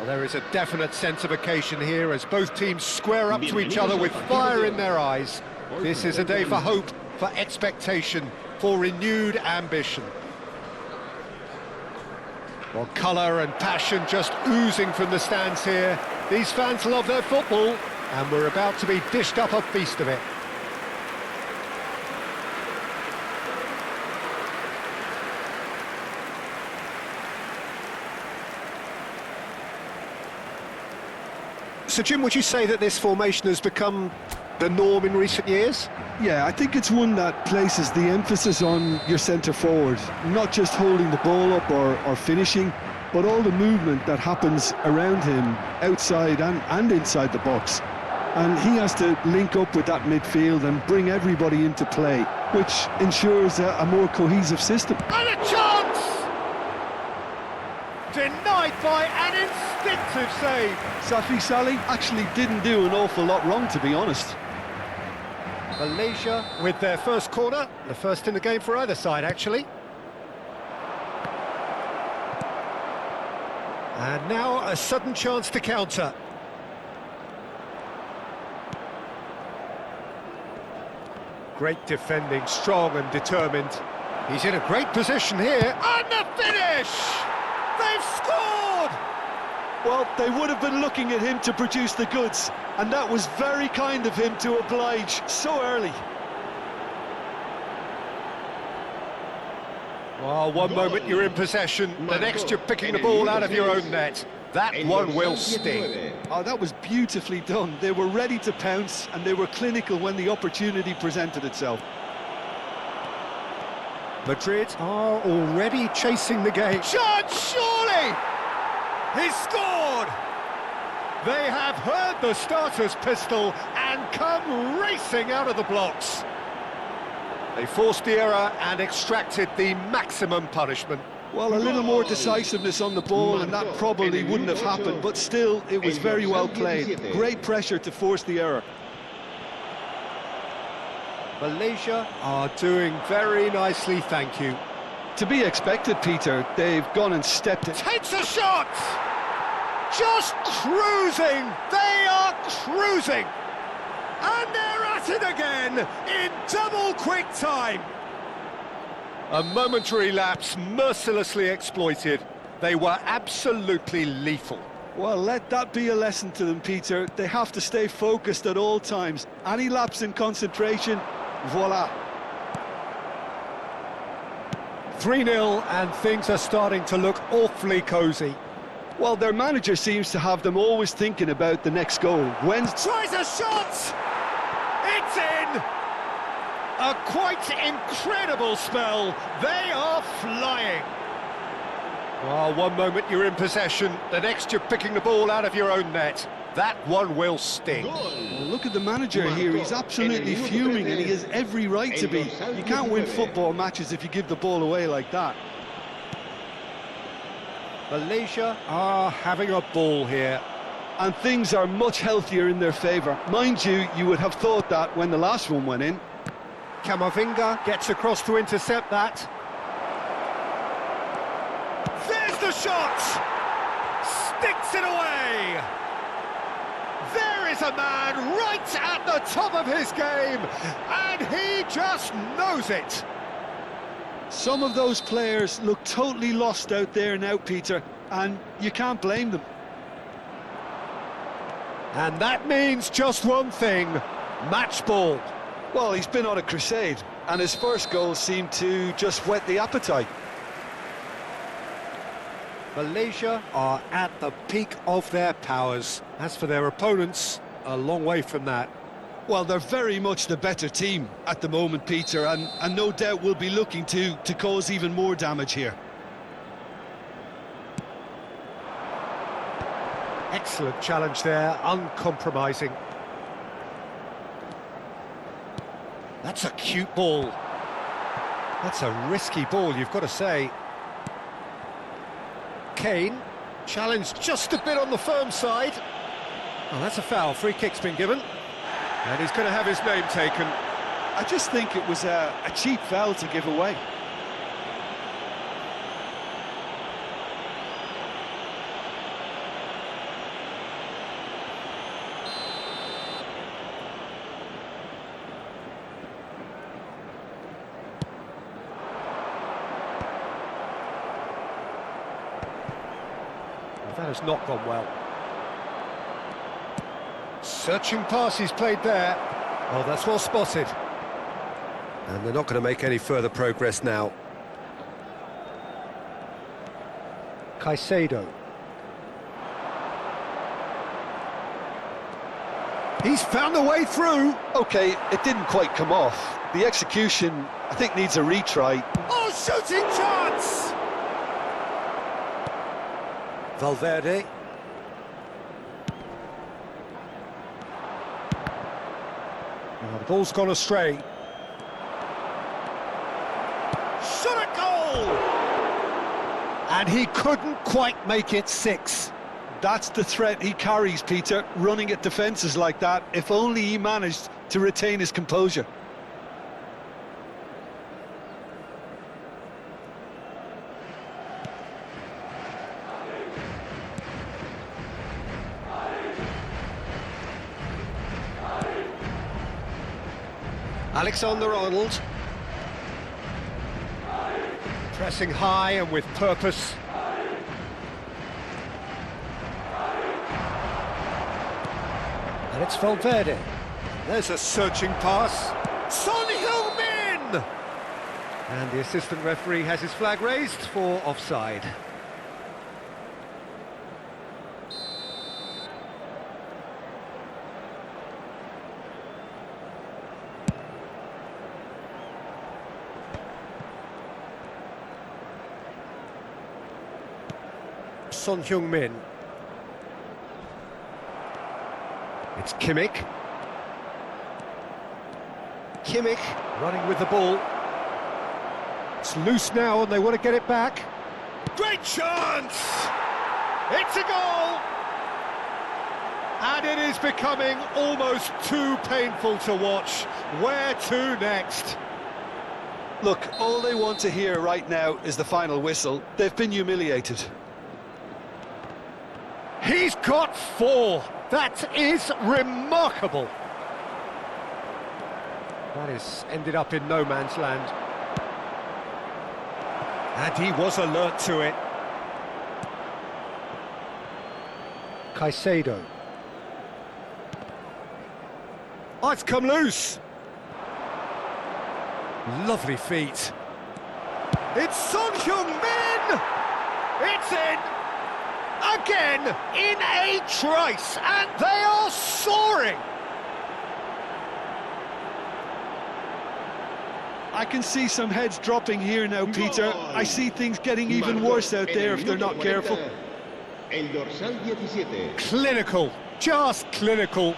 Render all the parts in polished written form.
There is a definite sense of occasion here as both teams square up to each other with fire in their eyes. This is a day for hope, for expectation, for renewed ambition. Well, colour and passion just oozing from the stands here. These fans love their football, and we're about to be dished up a feast of it. So, Jim, would you say that this formation has become the norm in recent years? Yeah, I think it's one that places the emphasis on your centre forward, not just holding the ball up or finishing, but all the movement that happens around him, outside and inside the box. And he has to link up with that midfield and bring everybody into play, which ensures a more cohesive system. And a chance! Denied by an instinctive save. Safi Saleh actually didn't do an awful lot wrong, to be honest. Malaysia with their first corner, the first in the game for either side, actually. And now a sudden chance to counter. Great defending, strong and determined. He's in a great position here, and the finish! They've scored! Well, they would have been looking at him to produce the goods, and that was very kind of him to oblige so early. Well, one moment you're in possession, the next you're picking the ball out of your own net. That one will sting. Oh, that was beautifully done. They were ready to pounce, and they were clinical when the opportunity presented itself. Madrid are already chasing the game. Chance, surely! He's scored! They have heard the starter's pistol and come racing out of the blocks. They forced the error and extracted the maximum punishment. Well, a little more decisiveness on the ball and that probably wouldn't have happened, but still, it was very well played. Great pressure to force the error. Malaysia are doing very nicely, thank you. To be expected, Peter. They've gone and stepped it. Takes a shot! Just cruising! They are cruising! And they're at it again in double quick time. A momentary lapse mercilessly exploited. They were absolutely lethal. Well, let that be a lesson to them, Peter. They have to stay focused at all times. Any lapse in concentration, voila. 3-0 and things are starting to look awfully cosy. Well, their manager seems to have them always thinking about the next goal. When tries a shot! It's in! A quite incredible spell. They are flying. Well, one moment you're in possession, the next you're picking the ball out of your own net. That one will sting. Well, look at the manager here. He's absolutely fuming, and he has every right to be. You can't win football matches if you give the ball away like that. Malaysia are having a ball here. And things are much healthier in their favour. Mind you, you would have thought that when the last one went in. Camavinga gets across to intercept that. There's the shot! Sticks it away! There is a man right at the top of his game, and he just knows it. Some of those players look totally lost out there now, Peter, and you can't blame them. And that means just one thing, match ball. Well, he's been on a crusade, and his first goal seemed to just whet the appetite. Malaysia are at the peak of their powers. As for their opponents, a long way from that. Well, they're very much the better team at the moment, Peter, and no doubt will be looking to cause even more damage here. Excellent challenge there, uncompromising. That's a cute ball. That's a risky ball, you've got to say. Kane, challenged just a bit on the firm side. Oh, that's a foul, free kick's been given. And he's going to have his name taken. I just think it was a cheap foul to give away. That has not gone well. Searching pass he's played there. Oh, that's well spotted. And they're not going to make any further progress now. Caicedo. He's found a way through. Okay, it didn't quite come off. The execution, I think, needs a retry. Oh, shooting chance! Valverde. Oh, the ball's gone astray. Shot a goal! And he couldn't quite make it 6. That's the threat he carries, Peter, running at defences like that. If only he managed to retain his composure. Alexander-Arnold. Pressing high and with purpose. And it's Valverde. There's a searching pass. Son Heung-min! And the assistant referee has his flag raised for offside. Son Heung-min. It's Kimmich. Kimmich running with the ball. It's loose now and they want to get it back. Great chance! It's a goal! And it is becoming almost too painful to watch. Where to next? Look, all they want to hear right now is the final whistle. They've been humiliated. He's got 4. That is remarkable. That has ended up in no man's land. And he was alert to it. Caicedo. Oh, it's come loose. Lovely feet. It's Son Heung-min! It's in! Again, in a trice, and they are soaring! I can see some heads dropping here now, Peter. I see things getting even worse out there if they're not careful. Clinical, just clinical.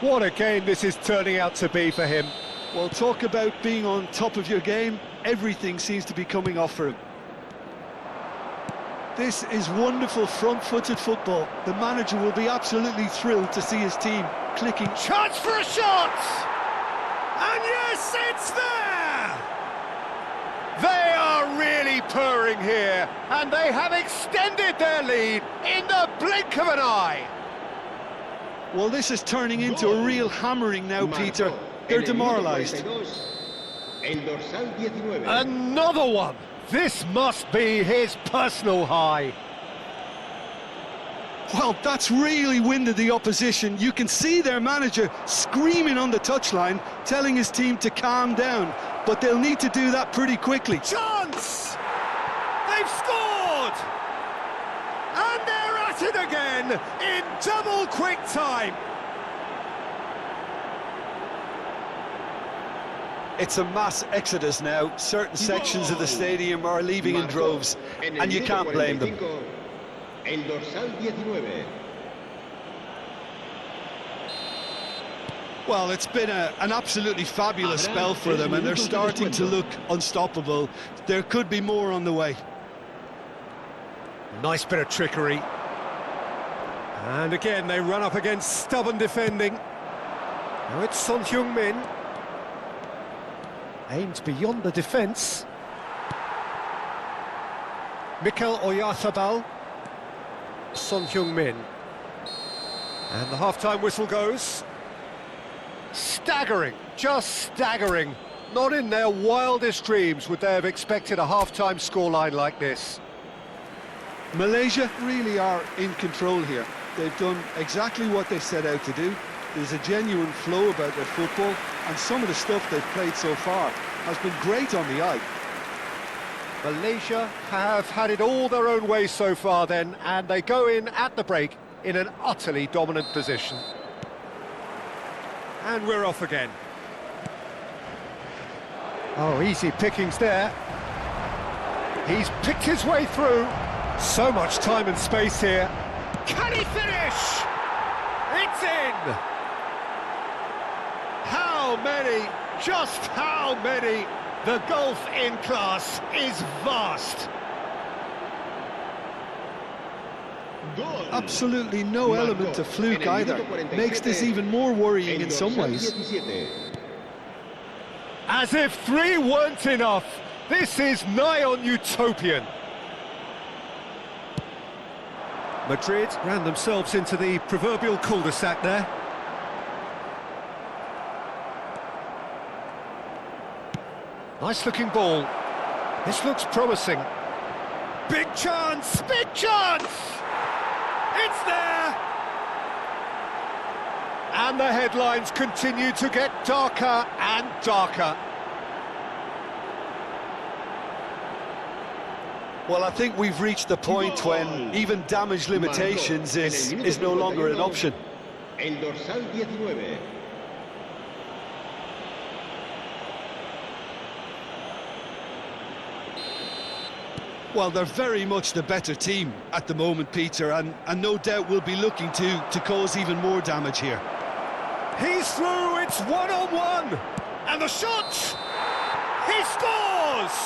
What a game this is turning out to be for him. Well, talk about being on top of your game. Everything seems to be coming off for him. This is wonderful front-footed football. The manager will be absolutely thrilled to see his team clicking. Chance for a shot! And yes, it's there! They are really purring here, and they have extended their lead in the blink of an eye. Well, this is turning into a real hammering now, Peter. They're demoralised. Another one! This must be his personal high. Well, that's really winded the opposition. You can see their manager screaming on the touchline, telling his team to calm down. But they'll need to do that pretty quickly. Chance! They've scored! And they're at it again in double quick time. It's a mass exodus now. Certain sections of the stadium are leaving in droves, and you can't blame them. Well, it's been an absolutely fabulous spell for them, and they're starting to look unstoppable. There could be more on the way. Nice bit of trickery. And again, they run up against stubborn defending. Now it's Son Heung-min. Aims beyond the defence. Mikel Oyarzabal. Son Heung-min. And the half-time whistle goes. Staggering, just staggering. Not in their wildest dreams would they have expected a half-time scoreline like this. Malaysia really are in control here. They've done exactly what they set out to do. There's a genuine flow about their football, and some of the stuff they've played so far has been great on the eye. Malaysia have had it all their own way so far then, and they go in at the break in an utterly dominant position. And we're off again. Oh, easy pickings there. He's picked his way through. So much time and space here. Can he finish? It's in! How many? Just how many? The gulf in class is vast. Absolutely no element of fluke either. Makes this even more worrying in some ways. As if 3 weren't enough, this is nigh on utopian. Madrid ran themselves into the proverbial cul-de-sac there. Nice looking ball. This looks promising. Big chance! Big chance! It's there! And the headlines continue to get darker and darker. Well, I think we've reached the point when even damage limitations is no longer an option. El dorsal 19. Well, they're very much the better team at the moment, Peter, and no doubt will be looking to cause even more damage here. He's through, it's one-on-one! And the shot! He scores!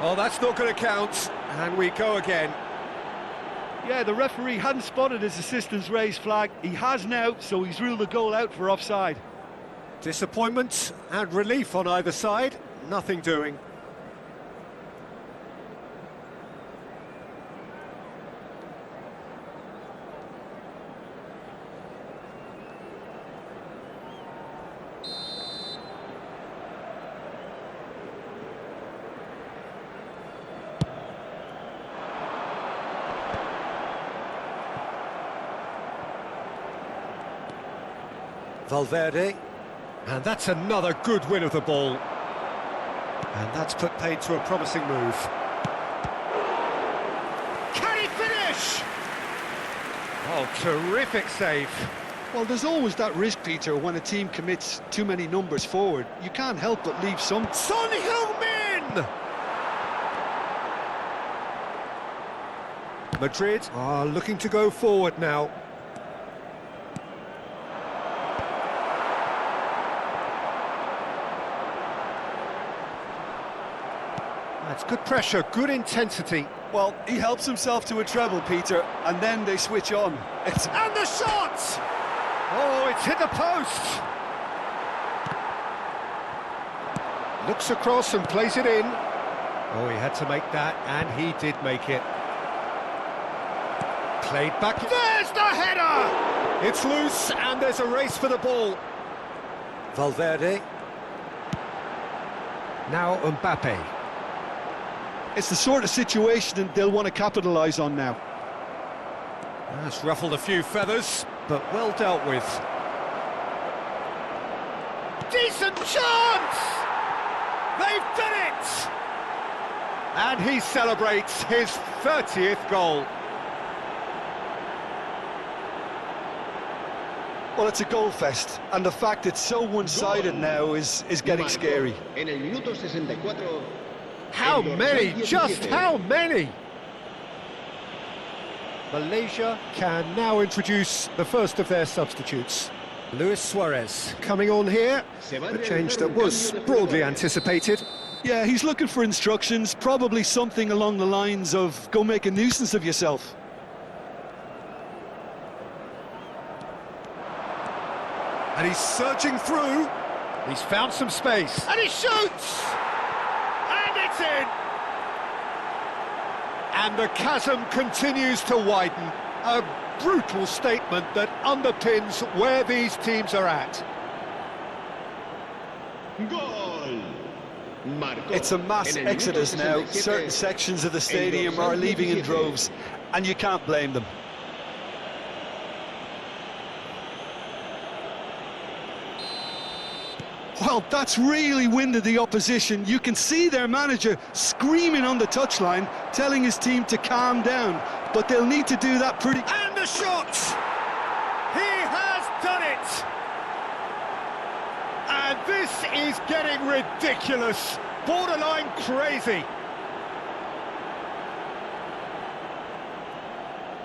Oh, that's not going to count, and we go again. Yeah, the referee hadn't spotted his assistant's raised flag. He has now, so he's ruled the goal out for offside. Disappointment and relief on either side, nothing doing. Valverde. And that's another good win of the ball. And that's put paid to a promising move. Can he finish? Oh, terrific save. Well, there's always that risk, Peter, when a team commits too many numbers forward. You can't help but leave some... Son Heung-min! Madrid are looking to go forward now. That's good pressure, good intensity. Well, he helps himself to a treble, Peter, and then they switch on. And the shot! Oh, it's hit the post! Looks across and plays it in. Oh, he had to make that, and he did make it. Played back. There's the header! It's loose, and there's a race for the ball. Valverde. Now Mbappe. It's the sort of situation they'll want to capitalise on now. That's ruffled a few feathers, but well dealt with. Decent chance! They've done it! And he celebrates his 30th goal. Well, it's a goal fest, and the fact it's so one-sided now is getting scary. En el minuto 64. How many? Just how many? Malaysia can now introduce the first of their substitutes. Luis Suarez coming on here, a change that was broadly anticipated. Yeah, he's looking for instructions, probably something along the lines of, go make a nuisance of yourself. And he's surging through. He's found some space. And he shoots! And it's in! And the chasm continues to widen. A brutal statement that underpins where these teams are at. Goal! Marcó It's a mass en el minuto exodus now. 67, Certain sections of the stadium dorsal are leaving in 17. droves, and you can't blame them. Well, that's really winded the opposition. You can see their manager screaming on the touchline, telling his team to calm down, but they'll need to do that pretty... And the shot! He has done it! And this is getting ridiculous, borderline crazy.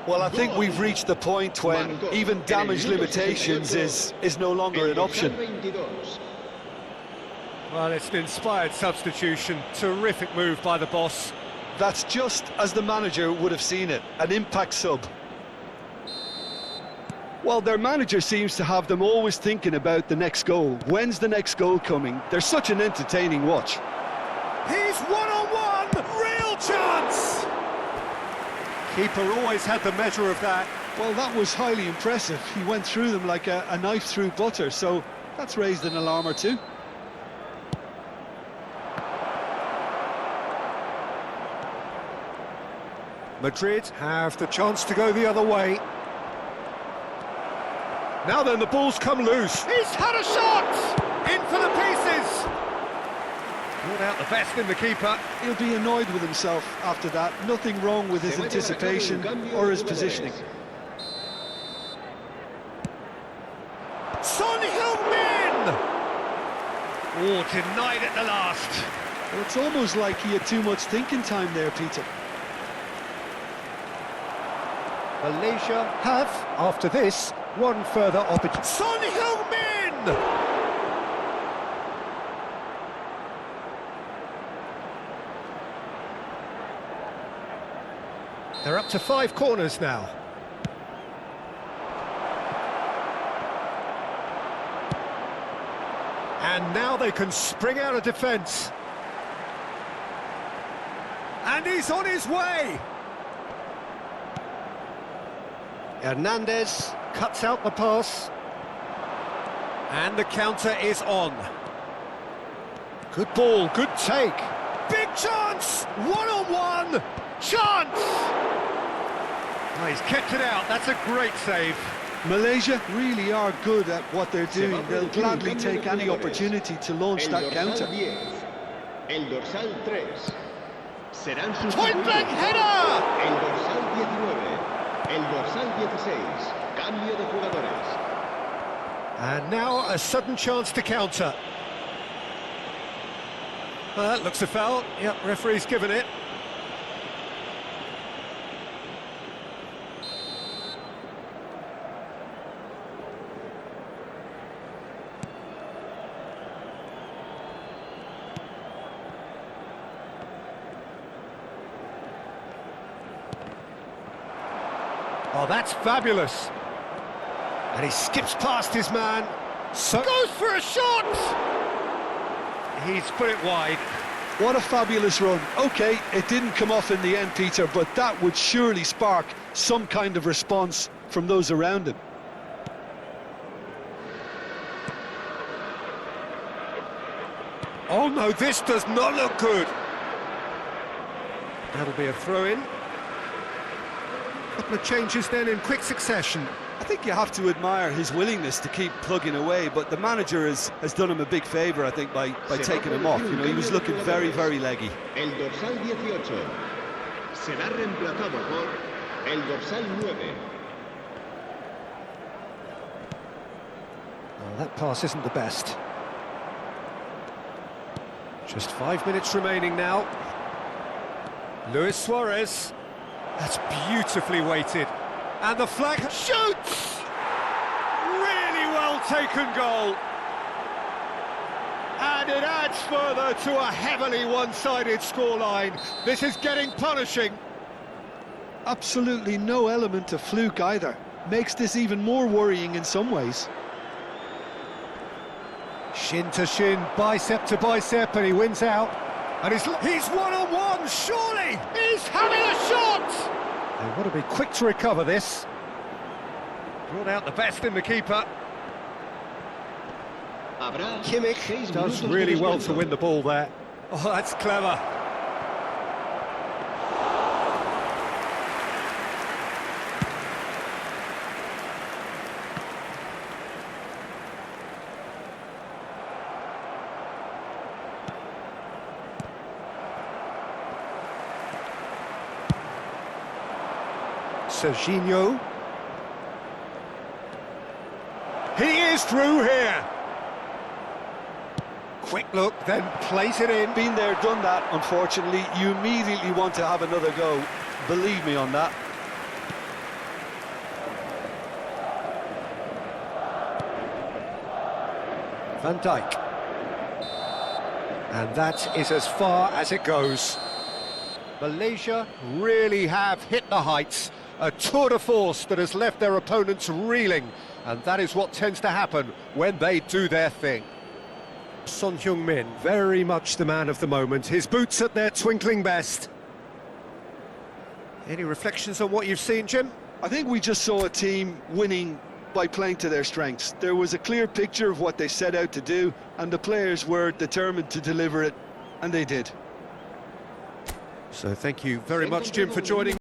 Well, I think we've reached the point when Marcó even en el damage minuto limitations 68, is no longer el an option. dorsal 22. Well, it's an inspired substitution. Terrific move by the boss. That's just as the manager would have seen it, an impact sub. Well, their manager seems to have them always thinking about the next goal. When's the next goal coming? They're such an entertaining watch. He's one-on-one! Real chance! Keeper always had the measure of that. Well, that was highly impressive. He went through them like a knife through butter, so that's raised an alarm or two. Madrid have the chance to go the other way. Now then, the ball's come loose. He's had a shot! In for the pieces! Brought out the best in the keeper. He'll be annoyed with himself after that. Nothing wrong with his anticipation or his positioning. Son Heung-min! Oh, denied at the last. Well, it's almost like he had too much thinking time there, Peter. Malaysia have, after this, one further opportunity. Son Heung-min! They're up to 5 corners now. And now they can spring out of defence. And he's on his way! Hernandez cuts out the pass. And the counter is on. Good ball, good take. Big chance! One-on-one! Chance! Oh, he's kept it out, that's a great save. Malaysia really are good at what they're doing. They'll gladly take any opportunity to launch that counter. El dorsal 3 serán sus Point blank header! El dorsal 19, el dorsal 16, cambio de jugadores. And now a sudden chance to counter. That looks a foul. Yep, referee's given it. Oh, that's fabulous. And he skips past his man. So goes for a shot! He's put it wide. What a fabulous run. OK, it didn't come off in the end, Peter, but that would surely spark some kind of response from those around him. Oh no, this does not look good. That'll be a throw-in. Couple of changes then in quick succession. I think you have to admire his willingness to keep plugging away, but the manager has done him a big favour, I think, by taking him off. You know, he was looking very, very leggy. El dorsal 18 será reemplazado por el dorsal 9. Oh, that pass isn't the best. Just 5 minutes remaining now. Luis Suarez. That's beautifully weighted. And the flag shoots! Really well taken goal. And it adds further to a heavily one-sided scoreline. This is getting punishing. Absolutely no element of fluke either. Makes this even more worrying in some ways. Shin to shin, bicep to bicep, and he wins out. And he's one-on-one, surely! He's having a shot! They want to be quick to recover this. Brought out the best in the keeper. Kimmich does really well to win the ball there. Oh, that's clever. Serginho. He is through here. Quick look, then plays it in. Been there, done that, unfortunately. You immediately want to have another go. Believe me on that. Van Dijk. And that is as far as it goes. Malaysia really have hit the heights. A tour de force that has left their opponents reeling. And that is what tends to happen when they do their thing. Son Heung-min, very much the man of the moment. His boots at their twinkling best. Any reflections on what you've seen, Jim? I think we just saw a team winning by playing to their strengths. There was a clear picture of what they set out to do, and the players were determined to deliver it, and they did. So thank you very much, Jim, for joining